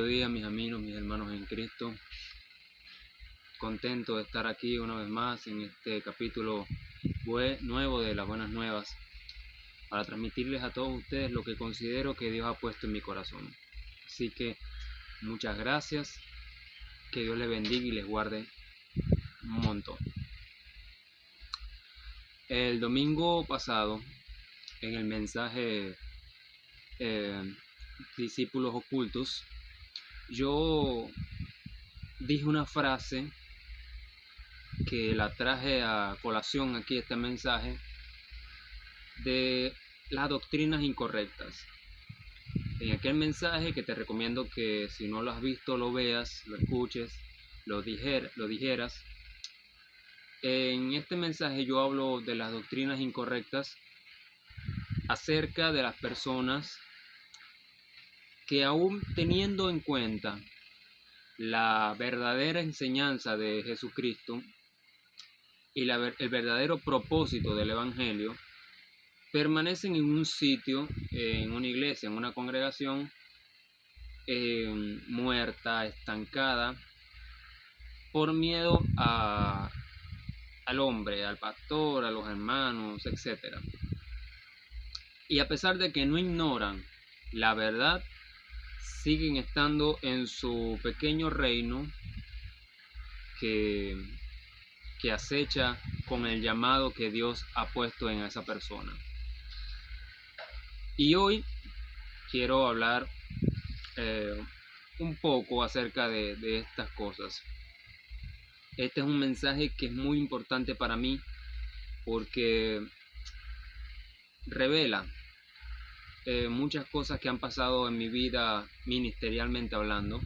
Buenos días, mis amigos, mis hermanos en Cristo. Contento de estar aquí una vez más en este capítulo nuevo de las Buenas Nuevas para transmitirles a todos ustedes lo que considero que Dios ha puesto en mi corazón. Así que muchas gracias, que Dios les bendiga y les guarde un montón. El domingo pasado, en el mensaje Discípulos Ocultos, yo dije una frase que la traje a colación aquí, este mensaje, de las doctrinas incorrectas. En aquel mensaje, que te recomiendo que si no lo has visto lo veas, lo escuches, lo dijeras. En este mensaje yo hablo de las doctrinas incorrectas acerca de las personas que, aún teniendo en cuenta la verdadera enseñanza de Jesucristo y el verdadero propósito del Evangelio, permanecen en un sitio, en una iglesia, en una congregación muerta, estancada, por miedo al hombre, al pastor, a los hermanos, etc. Y a pesar de que no ignoran la verdad, siguen estando en su pequeño reino que acecha con el llamado que Dios ha puesto en esa persona. Y hoy quiero hablar un poco acerca de estas cosas. Este es un mensaje que es muy importante para mí porque revela muchas cosas que han pasado en mi vida ministerialmente hablando,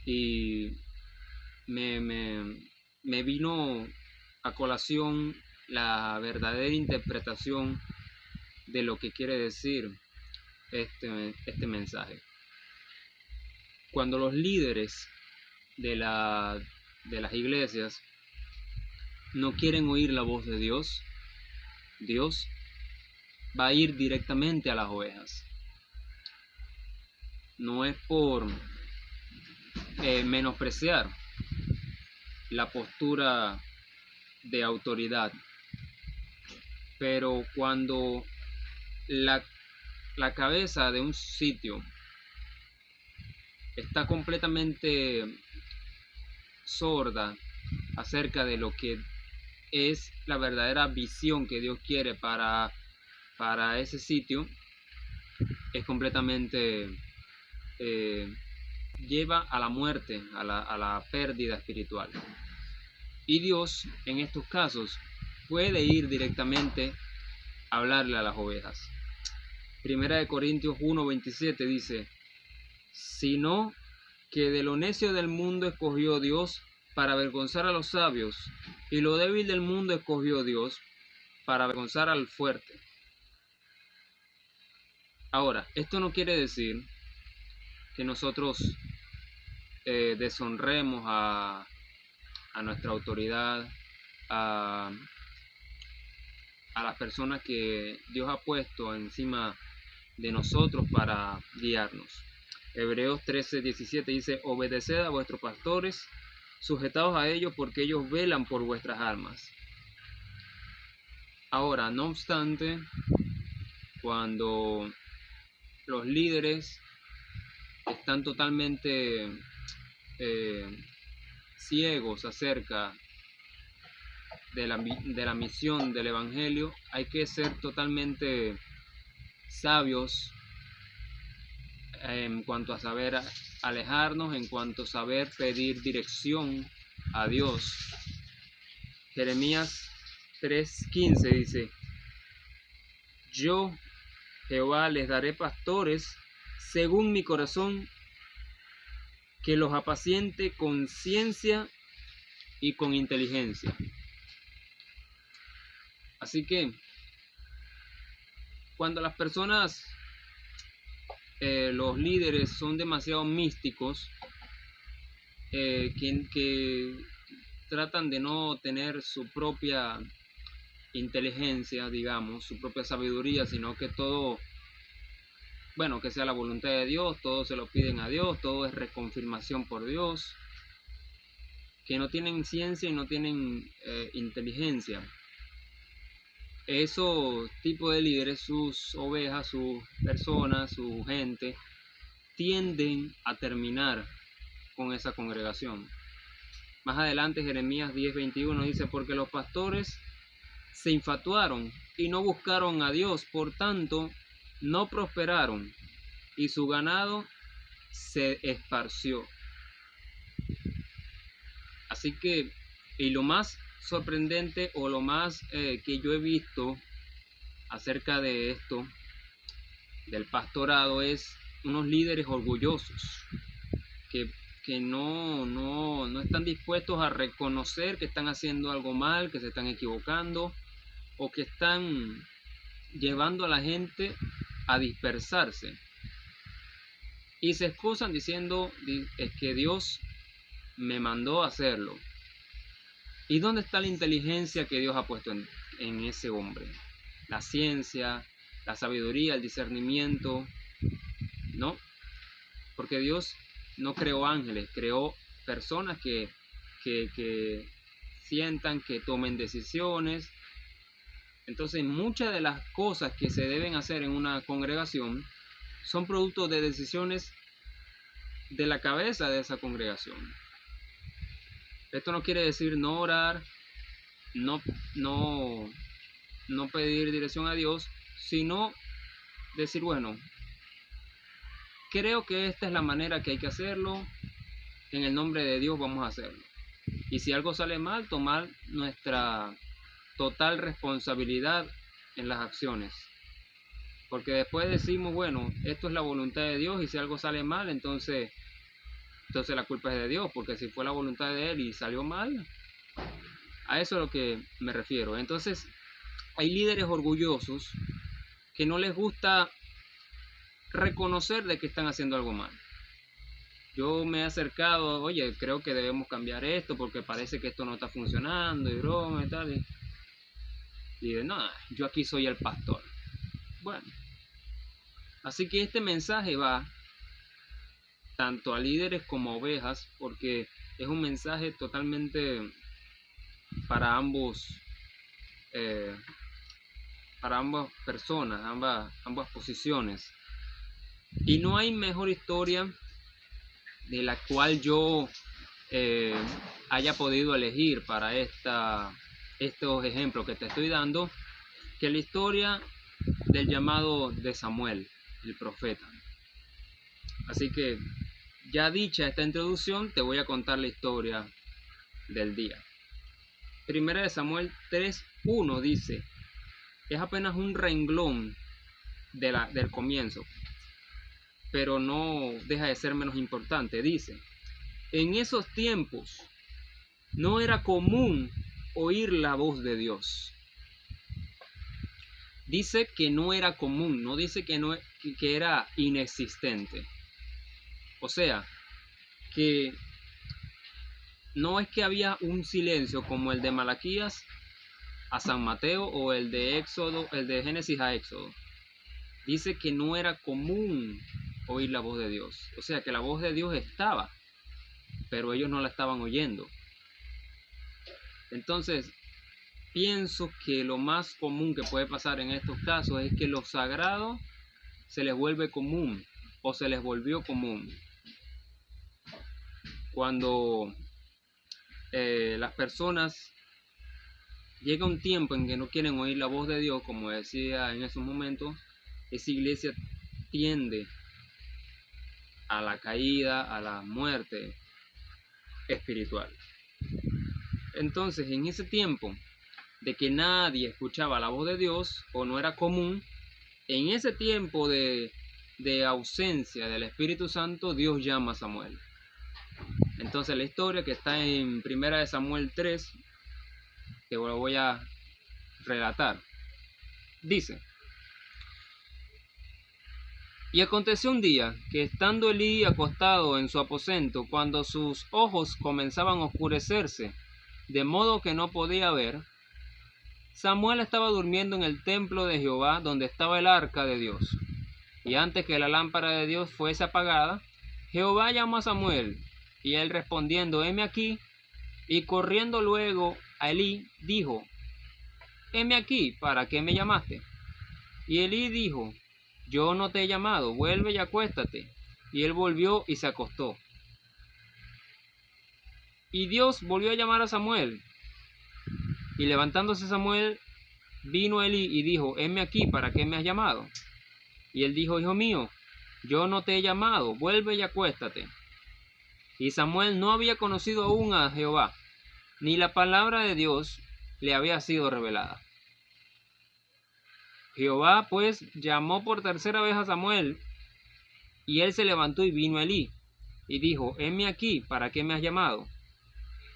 y me vino a colación la verdadera interpretación de lo que quiere decir este mensaje. Cuando los líderes de las iglesias no quieren oír la voz de Dios, Dios va a ir directamente a las ovejas. No es por menospreciar la postura de autoridad, pero cuando la cabeza de un sitio está completamente sorda acerca de lo que es la verdadera visión que Dios quiere para ese sitio, es completamente lleva a la muerte, a la pérdida espiritual. Y Dios en estos casos puede ir directamente a hablarle a las ovejas. Primera de Corintios 1:27 dice: sino que de lo necio del mundo escogió Dios para avergonzar a los sabios, y lo débil del mundo escogió Dios para avergonzar al fuerte. Ahora, esto no quiere decir que nosotros deshonremos a nuestra autoridad, a las personas que Dios ha puesto encima de nosotros para guiarnos. Hebreos 13:17 dice: obedeced a vuestros pastores, sujetaos a ellos, porque ellos velan por vuestras almas. Ahora, no obstante, cuando los líderes están totalmente ciegos acerca de la misión del Evangelio, hay que ser totalmente sabios en cuanto a saber alejarnos, en cuanto a saber pedir dirección a Dios. Jeremías 3:15 dice: yo, Jehová, les daré pastores según mi corazón, que los apaciente con ciencia y con inteligencia. Así que cuando las personas, los líderes son demasiado místicos, que tratan de no tener su propia inteligencia, digamos, su propia sabiduría, sino que todo bueno, que sea la voluntad de Dios, todo se lo piden a Dios, todo es reconfirmación por Dios, que no tienen ciencia y no tienen inteligencia. Esos tipos de líderes, sus ovejas, sus personas, su gente, tienden a terminar con esa congregación. Más adelante Jeremías 10:21 dice, porque los pastores se infatuaron y no buscaron a Dios, por tanto no prosperaron y su ganado se esparció. Así que, y lo más sorprendente o lo más que yo he visto acerca de esto, del pastorado, es unos líderes orgullosos que no están dispuestos a reconocer que están haciendo algo mal, que se están equivocando o que están llevando a la gente a dispersarse. Y se excusan diciendo es que Dios me mandó a hacerlo. ¿Y dónde está la inteligencia que Dios ha puesto en ese hombre? La ciencia, la sabiduría, el discernimiento, ¿no? Porque Dios no creó ángeles, creó personas que sientan, que tomen decisiones. Entonces, muchas de las cosas que se deben hacer en una congregación son producto de decisiones de la cabeza de esa congregación. Esto no quiere decir no orar, no pedir dirección a Dios, sino decir, bueno, creo que esta es la manera que hay que hacerlo, en el nombre de Dios vamos a hacerlo. Y si algo sale mal, tomar nuestra total responsabilidad en las acciones. Porque después decimos, bueno, esto es la voluntad de Dios y si algo sale mal, entonces la culpa es de Dios, porque si fue la voluntad de Él y salió mal, a eso es a lo que me refiero. Entonces, hay líderes orgullosos que no les gusta reconocer de que están haciendo algo mal. Yo me he acercado, oye, creo que debemos cambiar esto porque parece que esto no está funcionando y broma y tal. Y de no, yo aquí soy el pastor. Bueno, así que este mensaje va tanto a líderes como a ovejas, porque es un mensaje totalmente para ambas personas, ambas posiciones. Y no hay mejor historia de la cual yo haya podido elegir para estos ejemplos que te estoy dando, que la historia del llamado de Samuel, el profeta. Así que, ya dicha esta introducción, te voy a contar la historia del día. Primera de Samuel 3:1 dice, es apenas un renglón del comienzo, pero no deja de ser menos importante. Dice, en esos tiempos no era común oír la voz de Dios. Dice que no era común, no dice que era inexistente. O sea, que no es que había un silencio como el de Malaquías a San Mateo o el de Éxodo, el de Génesis a Éxodo. Dice que no era común oír la voz de Dios. O sea, que la voz de Dios estaba, pero ellos no la estaban oyendo. Entonces, pienso que lo más común que puede pasar en estos casos es que lo sagrado se les vuelve común o se les volvió común. Cuando las personas llega un tiempo en que no quieren oír la voz de Dios, como decía en esos momentos, esa iglesia tiende a la caída, a la muerte espiritual. Entonces, en ese tiempo de que nadie escuchaba la voz de Dios o no era común, en ese tiempo de ausencia del Espíritu Santo, Dios llama a Samuel. Entonces la historia que está en Primera de Samuel 3, que lo voy a relatar, dice, y aconteció un día que estando Elí acostado en su aposento, cuando sus ojos comenzaban a oscurecerse, de modo que no podía ver, Samuel estaba durmiendo en el templo de Jehová, donde estaba el arca de Dios. Y antes que la lámpara de Dios fuese apagada, Jehová llamó a Samuel, y él respondiendo, heme aquí, y corriendo luego a Elí, dijo, heme aquí, ¿para qué me llamaste? Y Elí dijo, yo no te he llamado, vuelve y acuéstate. Y él volvió y se acostó. Y Dios volvió a llamar a Samuel. Y levantándose Samuel, vino a Elí y dijo, heme aquí, ¿para qué me has llamado? Y él dijo, hijo mío, yo no te he llamado, vuelve y acuéstate. Y Samuel no había conocido aún a Jehová, ni la palabra de Dios le había sido revelada. Jehová pues llamó por tercera vez a Samuel, y él se levantó y vino a Elí, y dijo, heme aquí, ¿para qué me has llamado?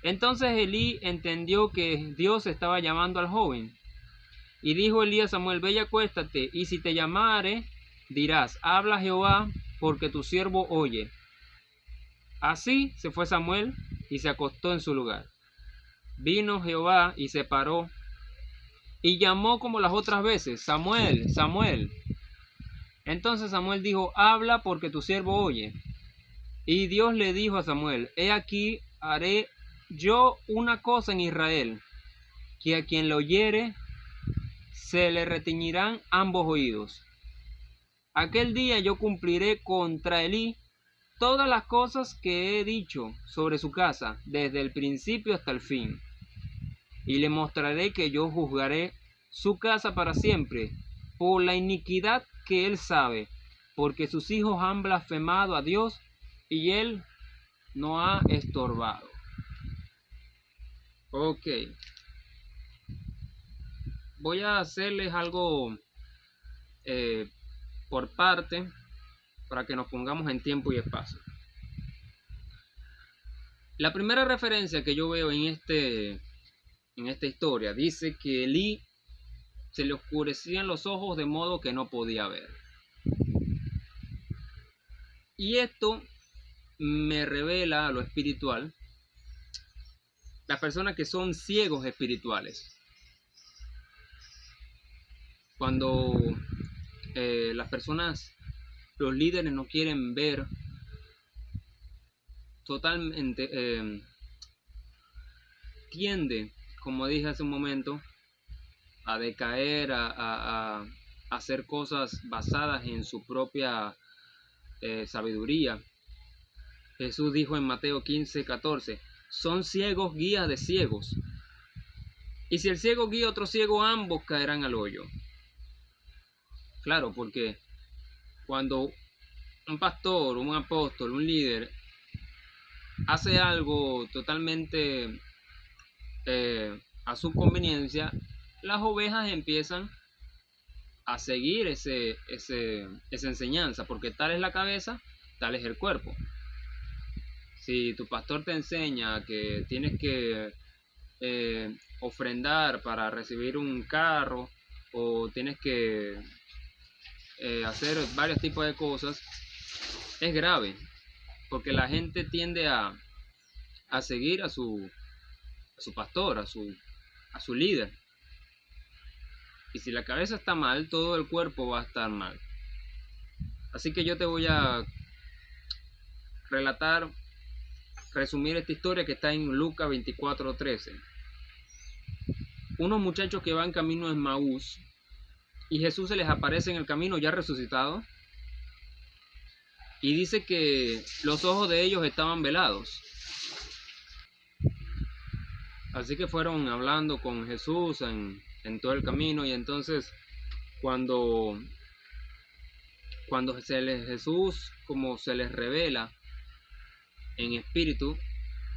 Entonces Elí entendió que Dios estaba llamando al joven, y dijo Elí a Samuel, ve y acuéstate, y si te llamare, dirás, habla Jehová, porque tu siervo oye. Así se fue Samuel, y se acostó en su lugar. Vino Jehová, y se paró, y llamó como las otras veces, Samuel, Samuel. Entonces Samuel dijo, habla, porque tu siervo oye. Y Dios le dijo a Samuel, he aquí, haré yo una cosa en Israel, que a quien lo oyere, se le retiñirán ambos oídos. Aquel día yo cumpliré contra Elí todas las cosas que he dicho sobre su casa, desde el principio hasta el fin. Y le mostraré que yo juzgaré su casa para siempre, por la iniquidad que él sabe, porque sus hijos han blasfemado a Dios, y él no ha estorbado. Ok. Voy a hacerles algo por parte, para que nos pongamos en tiempo y espacio. La primera referencia que yo veo en esta historia dice que Elí se le oscurecían los ojos de modo que no podía ver. Y esto me revela lo espiritual, las personas que son ciegos espirituales. Cuando las personas, los líderes no quieren ver totalmente, tiende, como dije hace un momento, a decaer, a hacer cosas basadas en su propia sabiduría. Jesús dijo en Mateo 15:14, son ciegos guías de ciegos. Y si el ciego guía a otro ciego, ambos caerán al hoyo. Claro, porque cuando un pastor, un apóstol, un líder hace algo totalmente a su conveniencia, las ovejas empiezan a seguir esa enseñanza, porque tal es la cabeza, tal es el cuerpo. Si tu pastor te enseña que tienes que ofrendar para recibir un carro, o tienes que hacer varios tipos de cosas, es grave, porque la gente tiende a seguir a su pastor, a su líder. Y si la cabeza está mal, todo el cuerpo va a estar mal. Así que yo te voy a resumir esta historia que está en Lucas 24:13. Unos muchachos que van camino a Emaús, y Jesús se les aparece en el camino ya resucitado, y dice que los ojos de ellos estaban velados. Así que fueron hablando con Jesús en todo el camino, y entonces cuando Jesús como se les revela en espíritu,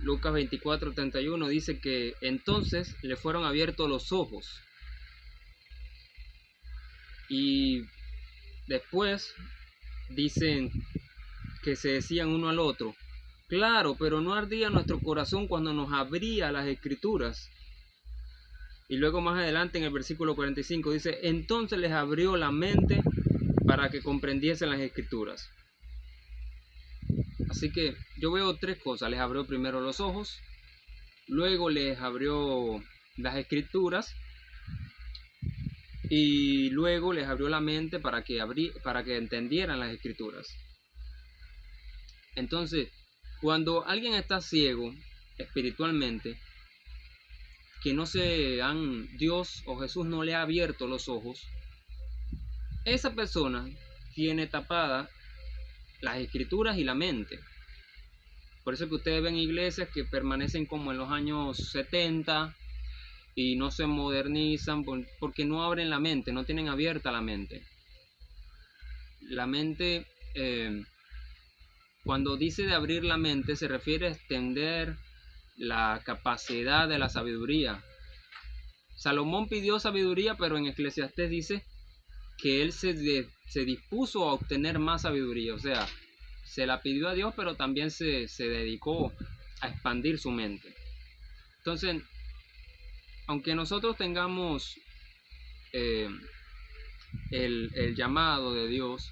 Lucas 24:31 dice que entonces le fueron abiertos los ojos, y después dicen que se decían uno al otro, claro, pero no ardía nuestro corazón cuando nos abría las escrituras. Y luego más adelante en el versículo 45 dice, entonces les abrió la mente para que comprendiesen las escrituras. Así que yo veo tres cosas. Les abrió primero los ojos, luego les abrió las escrituras, y luego les abrió la mente para que entendieran las escrituras. Entonces, cuando alguien está ciego espiritualmente, que Dios o Jesús no le ha abierto los ojos, esa persona tiene tapada las escrituras y la mente. Por eso que ustedes ven iglesias que permanecen como en los años 70 y no se modernizan porque no abren la mente, no tienen abierta la mente. La mente, cuando dice de abrir la mente, se refiere a extender la capacidad de la sabiduría. Salomón pidió sabiduría, pero en Eclesiastés dice que él se dispuso a obtener más sabiduría. O sea, se la pidió a Dios, pero también se dedicó a expandir su mente. Entonces, aunque nosotros tengamos el llamado de Dios,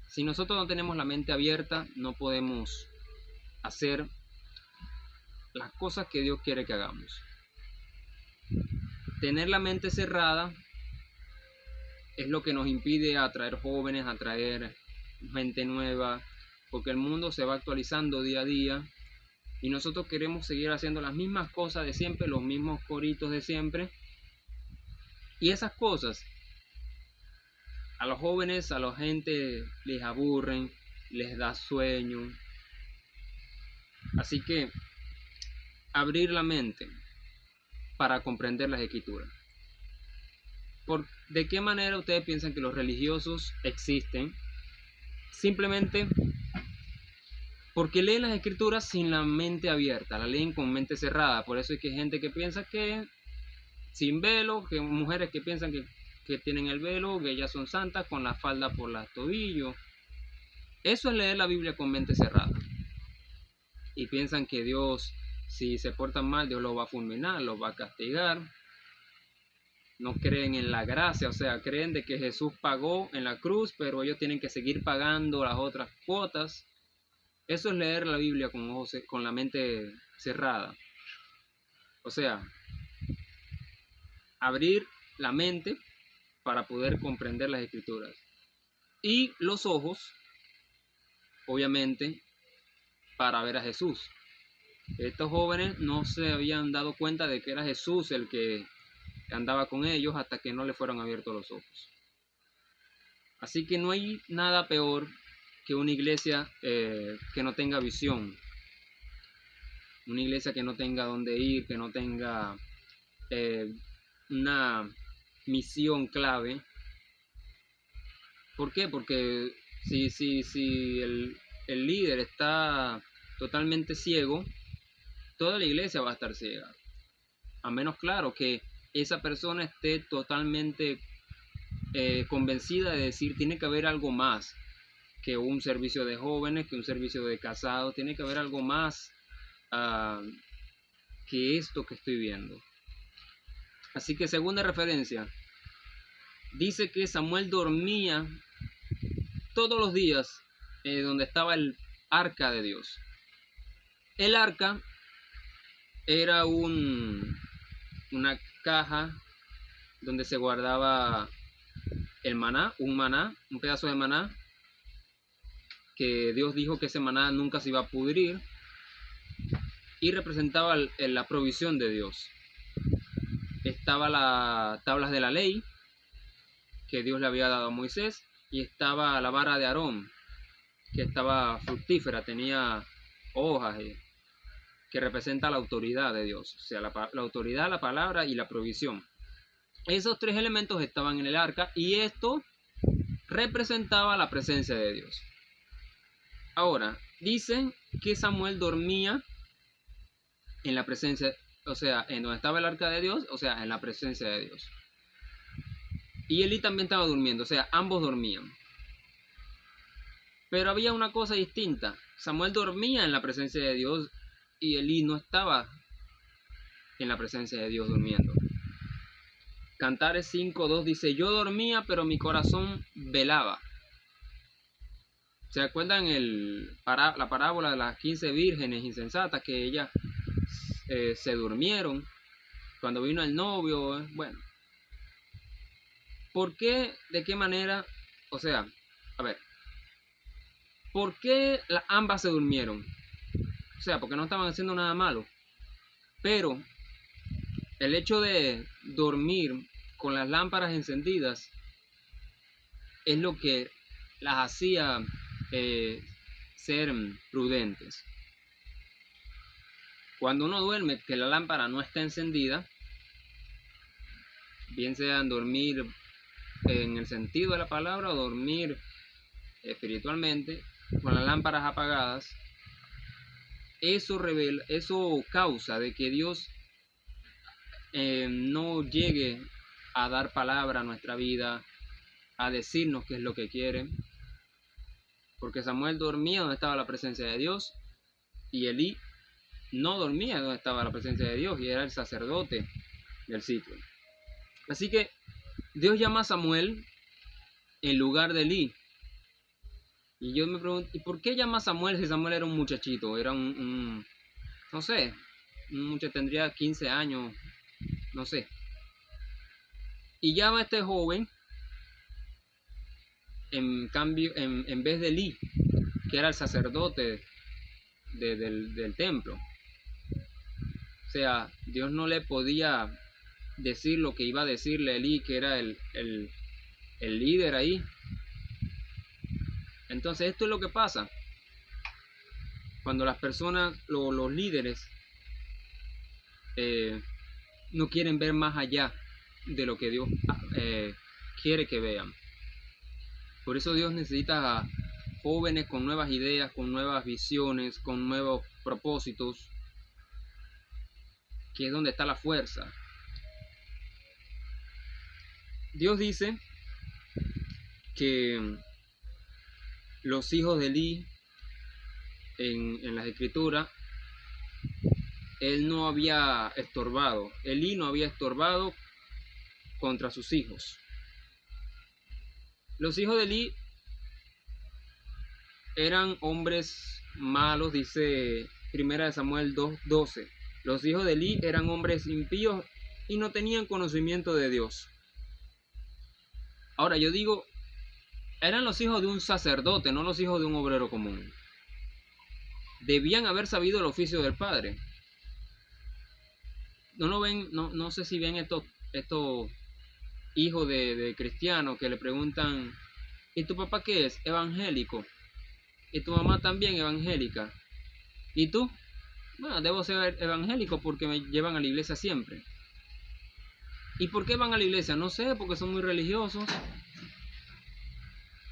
si nosotros no tenemos la mente abierta, no podemos hacer las cosas que Dios quiere que hagamos. Tener la mente cerrada es lo que nos impide atraer jóvenes, atraer gente nueva, porque el mundo se va actualizando día a día y nosotros queremos seguir haciendo las mismas cosas de siempre, los mismos coritos de siempre, y esas cosas a los jóvenes, a la gente les aburren, les da sueño. Así que abrir la mente para comprender las escrituras. ¿De qué manera ustedes piensan que los religiosos existen? Simplemente porque leen las escrituras sin la mente abierta, la leen con mente cerrada. Por eso es que hay gente que piensa que sin velo, que mujeres que piensan que tienen el velo, que ellas son santas con la falda por los tobillos. Eso es leer la Biblia con mente cerrada. Y piensan que Dios, si se portan mal, Dios los va a fulminar, los va a castigar. No creen en la gracia, o sea, creen de que Jesús pagó en la cruz, pero ellos tienen que seguir pagando las otras cuotas. Eso es leer la Biblia con la mente cerrada. O sea, abrir la mente para poder comprender las escrituras. Y los ojos, obviamente, para ver a Jesús. Estos jóvenes no se habían dado cuenta de que era Jesús el que andaba con ellos hasta que no le fueron abiertos los ojos. Así que no hay nada peor que una iglesia que no tenga visión, una iglesia que no tenga dónde ir, que no tenga una misión clave. ¿Por qué? Porque si el líder está totalmente ciego, toda la iglesia va a estar ciega. A menos, claro, que esa persona esté totalmente convencida de decir, tiene que haber algo más que un servicio de jóvenes, que un servicio de casados, tiene que haber algo más que esto que estoy viendo. Así que segunda referencia, dice que Samuel dormía todos los días donde estaba el arca de Dios. El arca era una caja donde se guardaba el maná, un pedazo de maná, que Dios dijo que ese maná nunca se iba a pudrir, y representaba la provisión de Dios. Estaba las tablas de la ley que Dios le había dado a Moisés, y estaba la vara de Aarón, que estaba fructífera, tenía hojas, que representa la autoridad de Dios, o sea, la autoridad, la palabra y la provisión. Esos tres elementos estaban en el arca y esto representaba la presencia de Dios. Ahora, dicen que Samuel dormía en la presencia, o sea, en donde estaba el arca de Dios, o sea, en la presencia de Dios. Y Elí también estaba durmiendo, o sea, ambos dormían. Pero había una cosa distinta. Samuel dormía en la presencia de Dios y Elí no estaba en la presencia de Dios durmiendo. Cantares 5:2 dice, yo dormía, pero mi corazón velaba. ¿Se acuerdan la parábola de las 15 vírgenes insensatas que ellas se durmieron cuando vino el novio? Bueno, ¿Por qué? ¿De qué manera? O sea, a ver, ¿por qué ambas se durmieron? O sea, porque no estaban haciendo nada malo. Pero el hecho de dormir con las lámparas encendidas es lo que las hacía ser prudentes. Cuando uno duerme, que la lámpara no está encendida, bien sea en dormir en el sentido de la palabra o dormir espiritualmente, con las lámparas apagadas, eso causa de que Dios no llegue a dar palabra a nuestra vida, a decirnos qué es lo que quiere, porque Samuel dormía donde estaba la presencia de Dios y Elí no dormía donde estaba la presencia de Dios y era el sacerdote del sitio. Así que Dios llama a Samuel en lugar de Elí. Y yo me pregunto, ¿y por qué llama a Samuel si Samuel era un muchachito? Era no sé, un muchacho, tendría 15 años, no sé. Y llama a este joven en cambio, en vez de Elí, que era el sacerdote del templo. O sea, Dios no le podía decir lo que iba a decirle a Elí, que era el líder ahí. Entonces esto es lo que pasa cuando las personas, los líderes, no quieren ver más allá de lo que Dios quiere que vean. Por eso Dios necesita a jóvenes con nuevas ideas, con nuevas visiones, con nuevos propósitos, que es donde está la fuerza. Dios dice que los hijos de Elí en las escrituras, él no había estorbado, Elí no había estorbado contra sus hijos. Los hijos de Elí eran hombres malos, dice 1 Samuel 2:12. Los hijos de Elí eran hombres impíos y no tenían conocimiento de Dios. Ahora yo digo, eran los hijos de un sacerdote, no los hijos de un obrero común. Debían haber sabido el oficio del padre. No lo ven, no sé si ven estos hijos de cristianos que le preguntan, ¿y tu papá qué es? Evangélico. ¿Y tu mamá también evangélica? ¿Y tú? Bueno, debo ser evangélico porque me llevan a la iglesia siempre. ¿Y por qué van a la iglesia? No sé, porque son muy religiosos.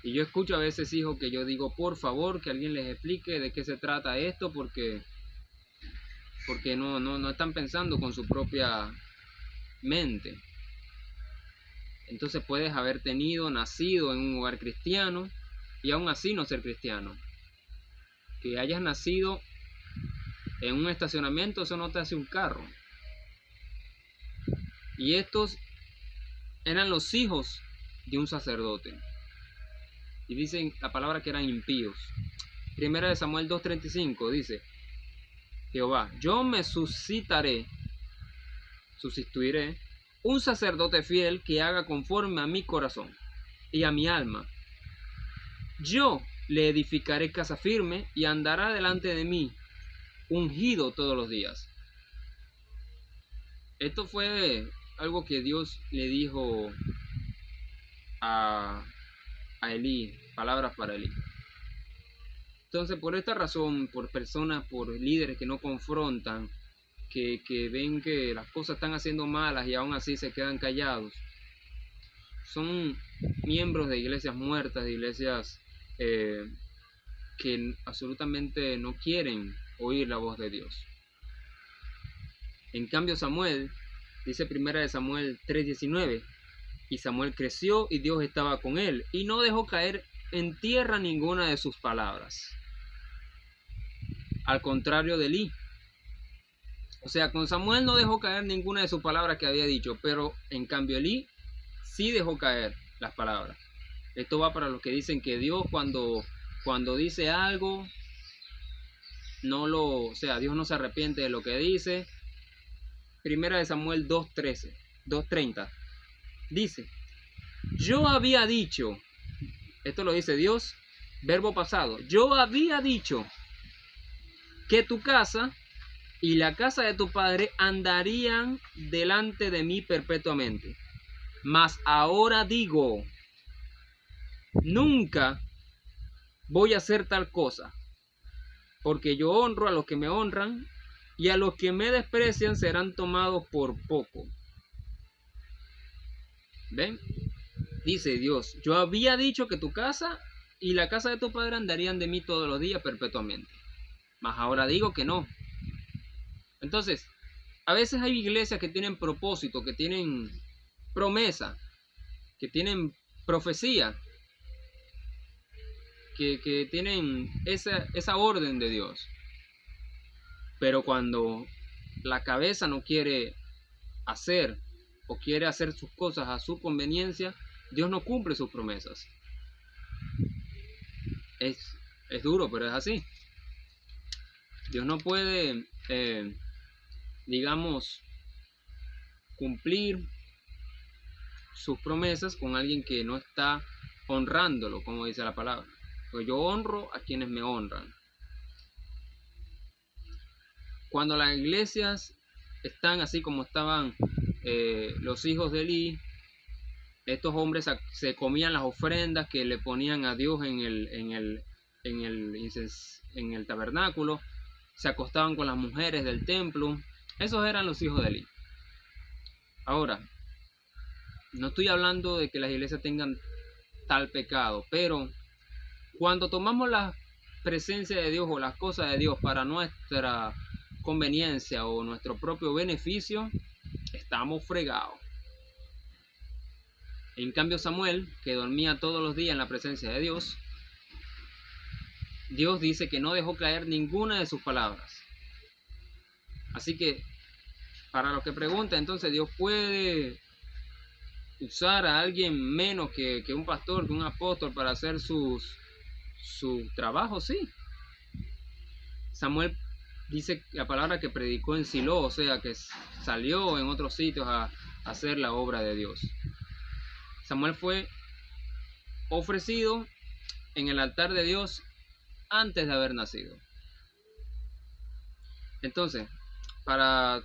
Y yo escucho a veces hijos que yo digo, por favor, que alguien les explique de qué se trata esto, porque no están pensando con su propia mente. Entonces puedes haber nacido en un hogar cristiano y aún así no ser cristiano. Que hayas nacido en un estacionamiento, eso no te hace un carro. Y estos eran los hijos de un sacerdote. Y dicen la palabra que eran impíos. 1 Samuel 2:35 dice, Jehová, yo me sustituiré un sacerdote fiel que haga conforme a mi corazón y a mi alma. Yo le edificaré casa firme y andará delante de mí, ungido todos los días. Esto fue algo que Dios le dijo a Elí, palabras para Elí. Entonces, por esta razón, por personas, por líderes que no confrontan, que ven que las cosas están haciendo malas y aún así se quedan callados, son miembros de iglesias muertas, de iglesias que absolutamente no quieren oír la voz de Dios. En cambio, Samuel, dice 1 Samuel 3:19, y Samuel creció y Dios estaba con él y no dejó caer en tierra ninguna de sus palabras. Al contrario de Elí. O sea, con Samuel no dejó caer ninguna de sus palabras que había dicho, pero en cambio Elí sí dejó caer las palabras. Esto va para los que dicen que Dios cuando dice algo, Dios no se arrepiente de lo que dice. 1 Samuel 2:30 dice, Yo había dicho, esto lo dice Dios, verbo pasado, yo había dicho que tu casa y la casa de tu padre andarían delante de mí perpetuamente. Mas ahora digo, nunca voy a hacer tal cosa, porque yo honro a los que me honran, y a los que me desprecian serán tomados por poco. ¿Ven? Dice Dios, yo había dicho que tu casa y la casa de tu padre andarían de mí todos los días perpetuamente. Mas ahora digo que no. Entonces, a veces hay iglesias que tienen propósito, que tienen promesa, que tienen profecía, que tienen esa orden de Dios. Pero cuando la cabeza no quiere hacer o quiere hacer sus cosas a su conveniencia, Dios no cumple sus promesas. Es, es duro, pero es así. Dios no puede, digamos, cumplir sus promesas con alguien que no está honrándolo, como dice la palabra. Pues yo honro a quienes me honran. Cuando las iglesias están así como estaban los hijos de Elí, estos hombres se comían las ofrendas que le ponían a Dios en el tabernáculo, se acostaban con las mujeres del templo. Esos eran los hijos de Elí. Ahora, no estoy hablando de que las iglesias tengan tal pecado, pero cuando tomamos la presencia de Dios o las cosas de Dios para nuestra conveniencia o nuestro propio beneficio, estamos fregados. En cambio, Samuel, que dormía todos los días en la presencia de Dios, Dios dice que no dejó caer ninguna de sus palabras. Así que, para los que preguntan, entonces Dios puede usar a alguien menos que un pastor, que un apóstol para hacer su trabajo, sí. Samuel dice la palabra que predicó en Silo, o sea que salió en otros sitios a hacer la obra de Dios. Samuel fue ofrecido en el altar de Dios antes de haber nacido. Entonces, para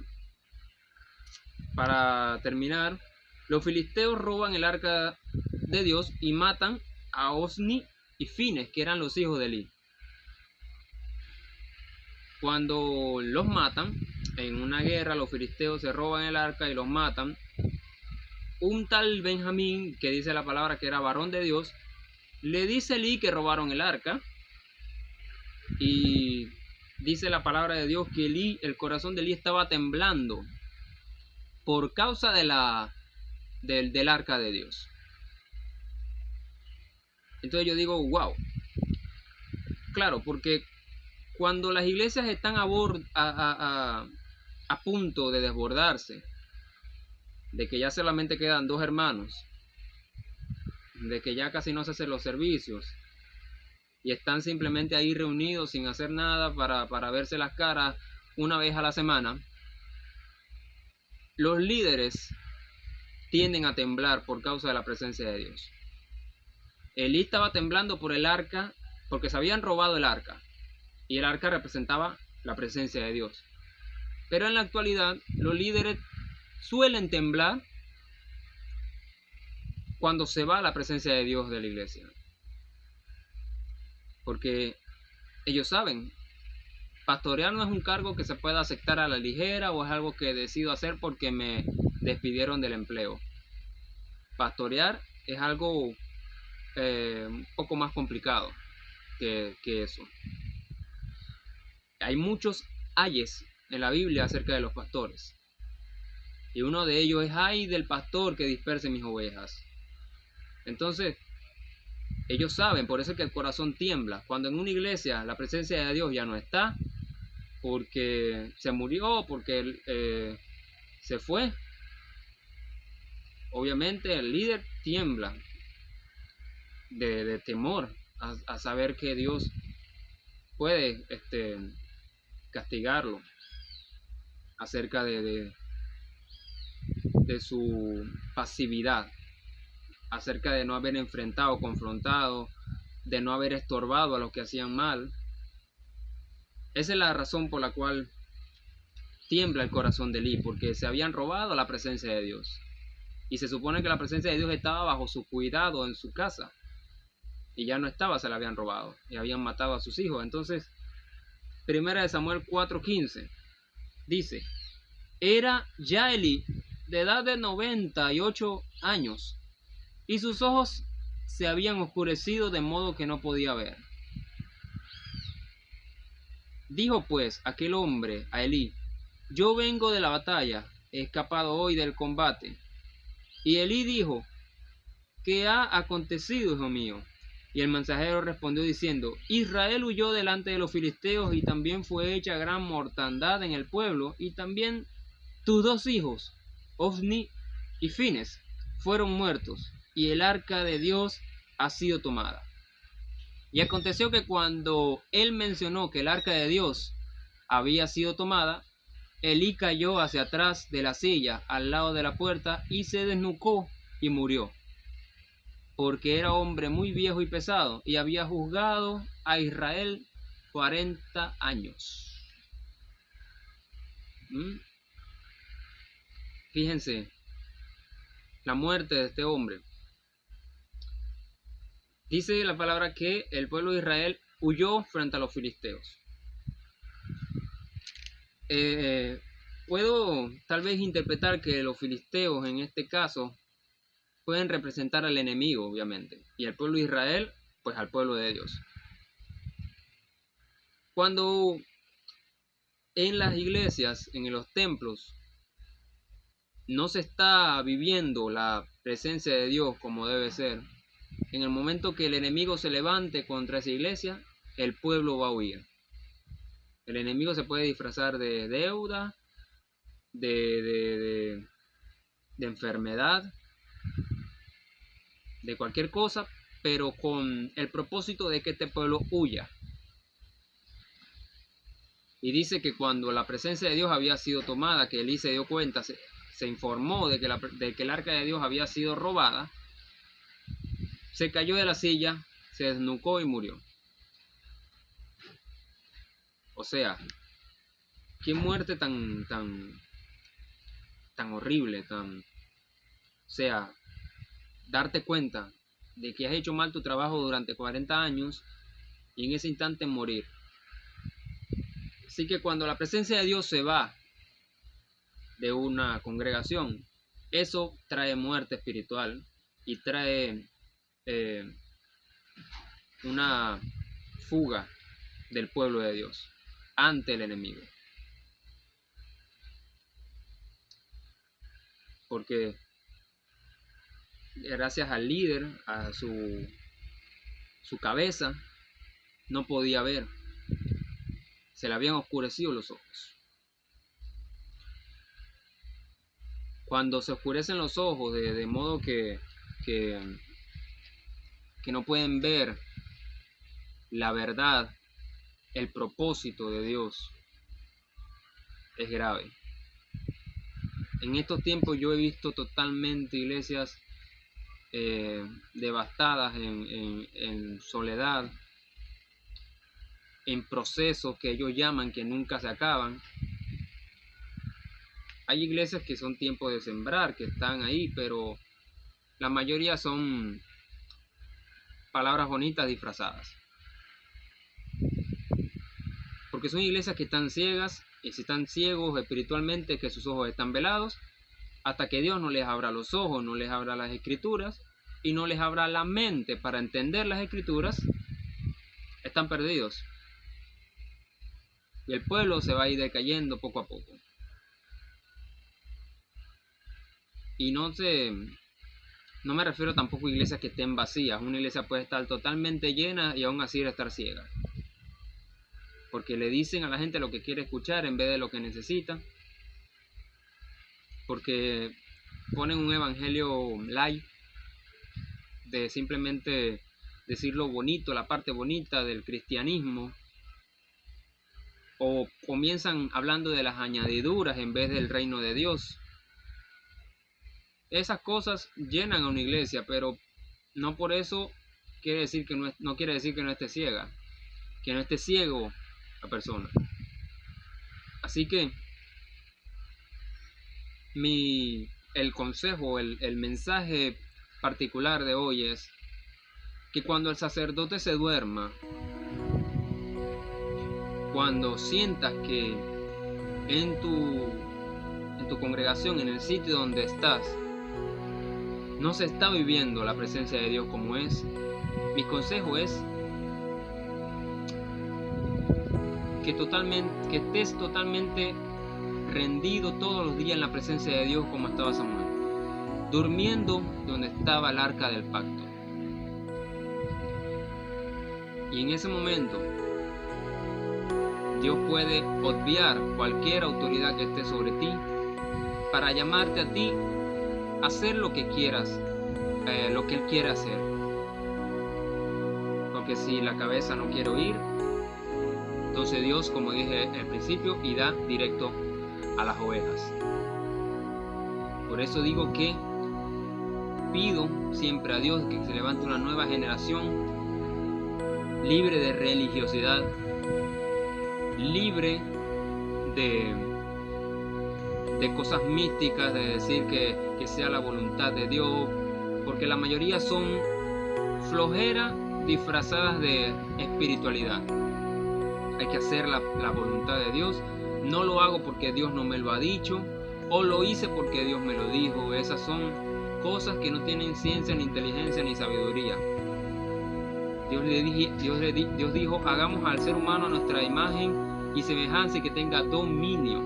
terminar, los filisteos roban el arca de Dios y matan a Osni y Fines, que eran los hijos de Elí. Cuando los matan, en una guerra, los filisteos se roban el arca y los matan. Un tal Benjamín, que dice la palabra que era varón de Dios, le dice a Elí que robaron el arca. Y dice la palabra de Dios que Elí, el corazón de Elí estaba temblando por causa del arca de Dios. Entonces yo digo, wow. Claro, porque cuando las iglesias están a punto de desbordarse, de que ya solamente quedan 2 hermanos, de que ya casi no se hacen los servicios, y están simplemente ahí reunidos sin hacer nada para verse las caras una vez a la semana, los líderes tienden a temblar por causa de la presencia de Dios. Elí estaba temblando por el arca, porque se habían robado el arca, y el arca representaba la presencia de Dios. Pero en la actualidad, los líderes suelen temblar cuando se va la presencia de Dios de la iglesia. Porque ellos saben, pastorear no es un cargo que se pueda aceptar a la ligera o es algo que decido hacer porque me despidieron del empleo. Pastorear es algo un poco más complicado que eso. Hay muchos ayes en la Biblia acerca de los pastores. Y uno de ellos es: ay del pastor que disperse mis ovejas. Entonces, ellos saben, por eso es que el corazón tiembla. Cuando en una iglesia la presencia de Dios ya no está, porque se murió, porque se fue, obviamente el líder tiembla de temor a saber que Dios puede castigarlo acerca de su pasividad. acerca de no haber enfrentado, confrontado, de no haber estorbado a los que hacían mal. Esa es la razón por la cual tiembla el corazón de Elí, porque se habían robado la presencia de Dios. Y se supone que la presencia de Dios estaba bajo su cuidado en su casa. Y ya no estaba, se la habían robado. Y habían matado a sus hijos. Entonces, 1 Samuel 4:15 dice: era ya Elí de edad de 98 años, y sus ojos se habían oscurecido de modo que no podía ver. Dijo pues aquel hombre a Elí: yo vengo de la batalla, he escapado hoy del combate. Y Elí dijo: ¿qué ha acontecido, hijo mío? Y el mensajero respondió diciendo: Israel huyó delante de los filisteos, y también fue hecha gran mortandad en el pueblo, y también tus dos hijos, Ofni y Fines, fueron muertos, y el arca de Dios ha sido tomada. Y aconteció que cuando él mencionó que el arca de Dios había sido tomada, Elí cayó hacia atrás de la silla al lado de la puerta y se desnucó y murió, porque era hombre muy viejo y pesado, y había juzgado a Israel 40 años. Fíjense, la muerte de este hombre. Dice la palabra que el pueblo de Israel huyó frente a los filisteos. Puedo tal vez interpretar que los filisteos en este caso pueden representar al enemigo, obviamente, y el pueblo de Israel, pues al pueblo de Dios. Cuando en las iglesias, en los templos, no se está viviendo la presencia de Dios como debe ser, en el momento que el enemigo se levante contra esa iglesia, el pueblo va a huir. El enemigo se puede disfrazar de deuda, de enfermedad, de cualquier cosa, pero con el propósito de que este pueblo huya. Y dice que cuando la presencia de Dios había sido tomada, que Elí se dio cuenta, se informó de que el arca de Dios había sido robada, se cayó de la silla, se desnucó y murió. O sea, qué muerte tan horrible, o sea, darte cuenta de que has hecho mal tu trabajo durante 40 años y en ese instante morir. Así que cuando la presencia de Dios se va de una congregación, eso trae muerte espiritual y trae una fuga del pueblo de Dios ante el enemigo. Porque gracias al líder, a su cabeza, no podía ver. Se le habían oscurecido los ojos. Cuando se oscurecen los ojos de modo que no pueden ver la verdad, el propósito de Dios, es grave. En estos tiempos yo he visto totalmente iglesias devastadas en soledad, en procesos que ellos llaman que nunca se acaban. Hay iglesias que son tiempos de sembrar, que están ahí, pero la mayoría son palabras bonitas disfrazadas. Porque son iglesias que están ciegas, y si están ciegos espiritualmente, que sus ojos están velados, hasta que Dios no les abra los ojos, no les abra las escrituras, y no les abra la mente para entender las escrituras, están perdidos. Y el pueblo se va a ir decayendo poco a poco. Y no me refiero tampoco a iglesias que estén vacías. Una iglesia puede estar totalmente llena y aún así estar ciega. Porque le dicen a la gente lo que quiere escuchar en vez de lo que necesita. Porque ponen un evangelio light de simplemente decir lo bonito, la parte bonita del cristianismo. O comienzan hablando de las añadiduras en vez del reino de Dios. esas cosas llenan a una iglesia, pero no por eso quiere decir que no quiere decir que no esté ciega, que no esté ciego la persona. Así que el consejo, el mensaje particular de hoy es que cuando el sacerdote se duerma, cuando sientas que en tu congregación, en el sitio donde estás, no se está viviendo la presencia de Dios como es, mi consejo es que estés totalmente rendido todos los días en la presencia de Dios como estaba Samuel, durmiendo donde estaba el arca del pacto. Y en ese momento Dios puede obviar cualquier autoridad que esté sobre ti para llamarte a ti a hacer lo que quieras, lo que Él quiere hacer. Porque si la cabeza no quiere oír, entonces Dios, como dije al principio, irá directo a las ovejas. Por eso digo que pido siempre a Dios que se levante una nueva generación libre de religiosidad, libre de cosas místicas, de decir que sea la voluntad de Dios, porque la mayoría son flojeras disfrazadas de espiritualidad. Hay que hacer la voluntad de Dios. No lo hago porque Dios no me lo ha dicho, o lo hice porque Dios me lo dijo. Esas son cosas que no tienen ciencia, ni inteligencia, ni sabiduría. Dios dijo, hagamos al ser humano a nuestra imagen y semejanza y que tenga dominio.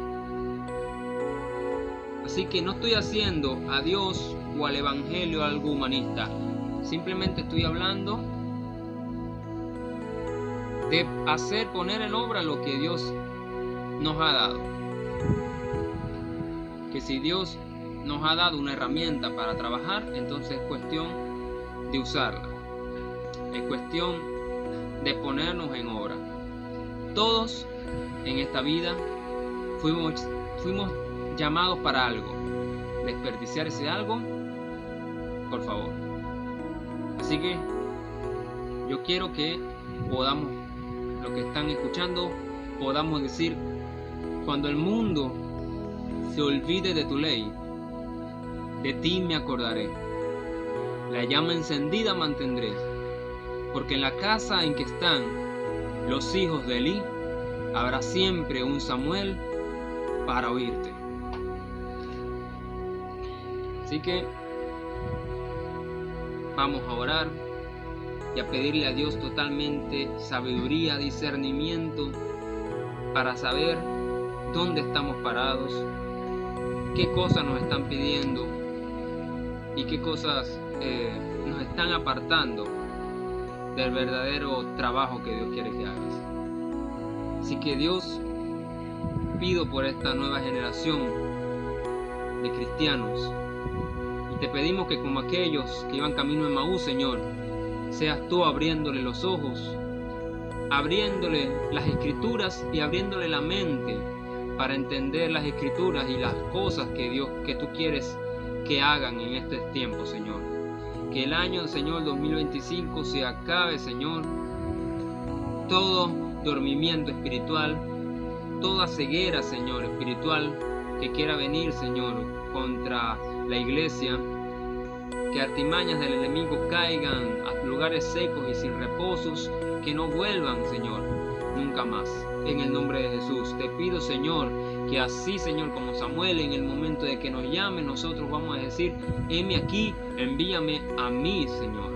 Así que no estoy haciendo a Dios o al evangelio algo humanista. Simplemente estoy hablando de poner en obra lo que Dios nos ha dado. Que si Dios nos ha dado una herramienta para trabajar, entonces es cuestión de usarla. Es cuestión de ponernos en obra. Todos en esta vida fuimos llamados para algo. Desperdiciar ese algo, por favor. Así que yo quiero que podamos, los que están escuchando, podamos decir: cuando el mundo se olvide de tu ley, de ti me acordaré. La llama encendida mantendré, porque en la casa en que están los hijos de Elí, habrá siempre un Samuel para oírte. Así que vamos a orar y a pedirle a Dios totalmente sabiduría, discernimiento, para saber dónde estamos parados, qué cosas nos están pidiendo y qué cosas nos están apartando del verdadero trabajo que Dios quiere que hagas. Así que Dios, pido por esta nueva generación de cristianos y te pedimos que como aquellos que iban camino de Emaús, Señor, seas tú abriéndole los ojos, abriéndole las escrituras y abriéndole la mente para entender las escrituras y las cosas que tú quieres que hagan en este tiempo, Señor. Que el año, Señor, 2025 se acabe, Señor, todo dormimiento espiritual, toda ceguera, Señor, espiritual que quiera venir, Señor, contra la iglesia. Que artimañas del enemigo caigan a lugares secos y sin reposos, que no vuelvan, Señor, nunca más. En el nombre de Jesús te pido, Señor, que así, Señor, como Samuel, en el momento de que nos llame, nosotros vamos a decir: heme aquí, envíame a mí, Señor.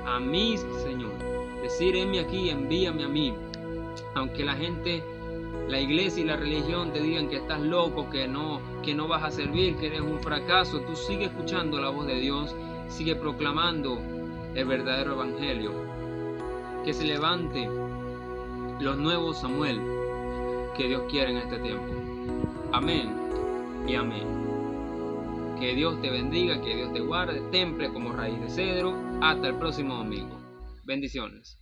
A mí, Señor. Decir: heme aquí, envíame a mí. Aunque la gente, la iglesia y la religión te digan que estás loco, que no vas a servir, que eres un fracaso, tú sigue escuchando la voz de Dios, sigue proclamando el verdadero evangelio. Que se levante los nuevos Samuel que Dios quiere en este tiempo. Amén y amén. Que Dios te bendiga, que Dios te guarde, temple como raíz de cedro. Hasta el próximo domingo. Bendiciones.